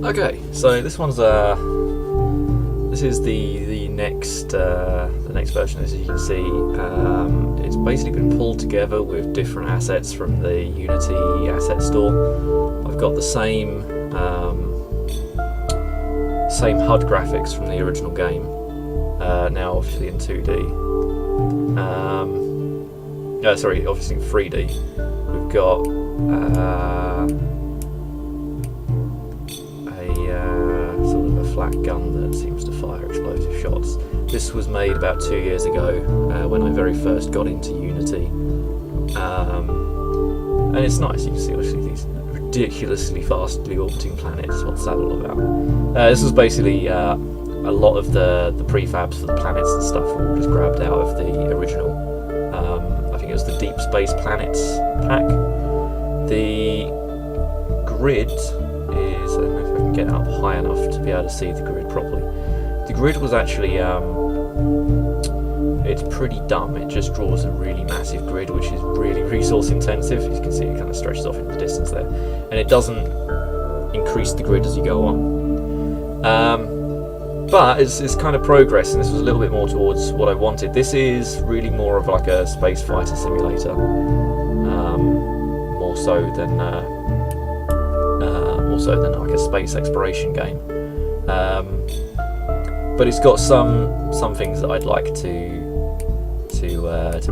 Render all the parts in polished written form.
Okay, so this one's this is the next version. As you can see, it's basically been pulled together with different assets from the Unity asset store. I've got the same HUD graphics from the original game, now obviously in 2D. Sorry, obviously in 3D. We've got sort of a flat gun that seems to fire explosive shots. This was made about 2 years ago when I very first got into Unity, and it's nice. You can see obviously these ridiculously fastly orbiting planets. What's that all about? This was basically a lot of the prefabs for the planets and stuff were all just grabbed out of the original. I think it was the Deep Space Planets pack. The grid is, I don't know if I can get up high enough to be able to see the grid properly. The grid was actually, it's pretty dumb. It just draws a really massive grid, which is really resource intensive. As you can see, it kind of stretches off into the distance there. And it doesn't increase the grid as you go on. But it's kind of progress, and this was a little bit more towards what I wanted. This is really more of like a space fighter simulator, more so than like a space exploration game. But it's got some things that I'd like to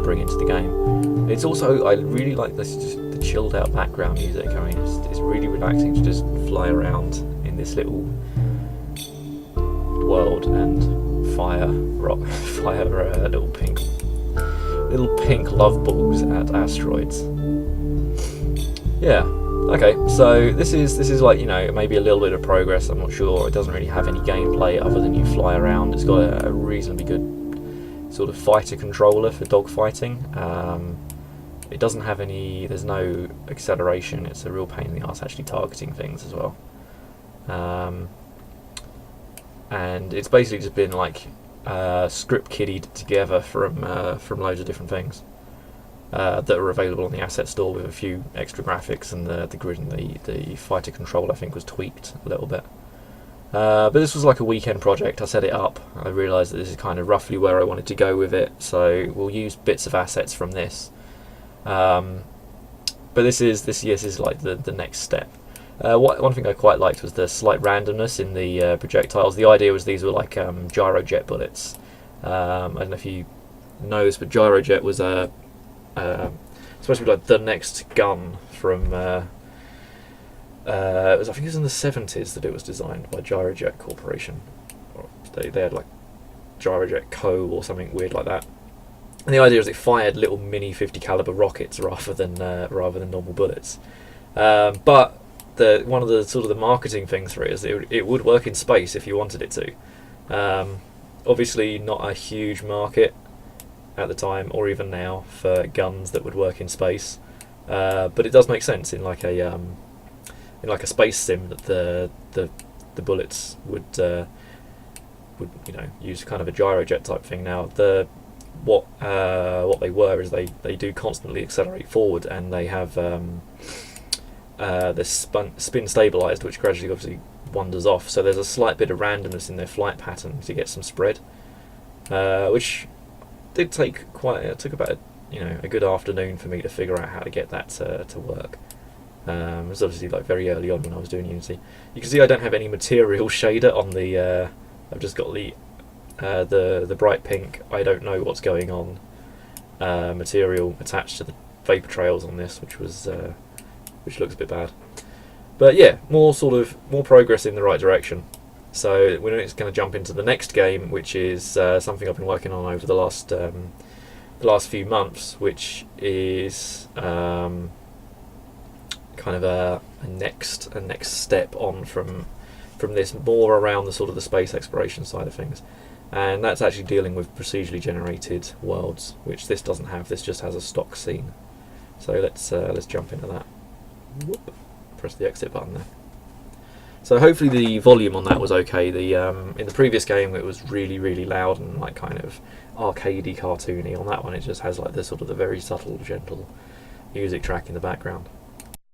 bring into the game. It's also, I really like this, just the chilled out background music. I mean, it's really relaxing to just fly around in this little world and fire little pink love balls at asteroids. Yeah. Okay, so this is like, you know, maybe a little bit of progress. I'm not sure. It doesn't really have any gameplay other than you fly around. It's got a reasonably good sort of fighter controller for dogfighting. It doesn't have any. There's no acceleration. It's a real pain in the arse actually targeting things as well. And it's basically just been like script kiddied together from loads of different things that are available on the asset store, with a few extra graphics, and the grid and the fighter control I think was tweaked a little bit. But this was like a weekend project. I set it up. I realised that this is kind of roughly where I wanted to go with it, so we'll use bits of assets from this. But this is like the next step. One thing I quite liked was the slight randomness in the projectiles. The idea was these were like gyrojet bullets. I don't know if you know this, but gyrojet was supposed to be like the next gun from. I think it was in the 70s that it was designed by Gyrojet Corporation. They had like Gyrojet Co. or something weird like that. And the idea is it fired little mini 50 caliber rockets rather than normal bullets. But one of the sort of the marketing things for it is it would work in space if you wanted it to. Obviously not a huge market at the time, or even now, for guns that would work in space. But it does make sense in like a space sim that the bullets would use kind of a gyrojet type thing. Now what they were is they do constantly accelerate forward, and they have they're spin stabilized, which gradually obviously wanders off. So there's a slight bit of randomness in their flight pattern to get some spread, which did take it took about a good afternoon for me to figure out how to get that to work. It was obviously like very early on when I was doing Unity. You can see I don't have any material shader on the. I've just got the bright pink. I don't know what's going on. Material attached to the vapor trails on this, which looks a bit bad. But yeah, more progress in the right direction. So we're just going to jump into the next game, which is something I've been working on over the last few months, which is kind of a next step on from this, more around the sort of the space exploration side of things, and that's actually dealing with procedurally generated worlds, which this doesn't have. This just has a stock scene. So let's jump into that. Whoop. Press the exit button there. So hopefully the volume on that was okay. In the previous game it was really, really loud and like kind of arcadey, cartoony. On that one it just has like this sort of the very subtle, gentle music track in the background.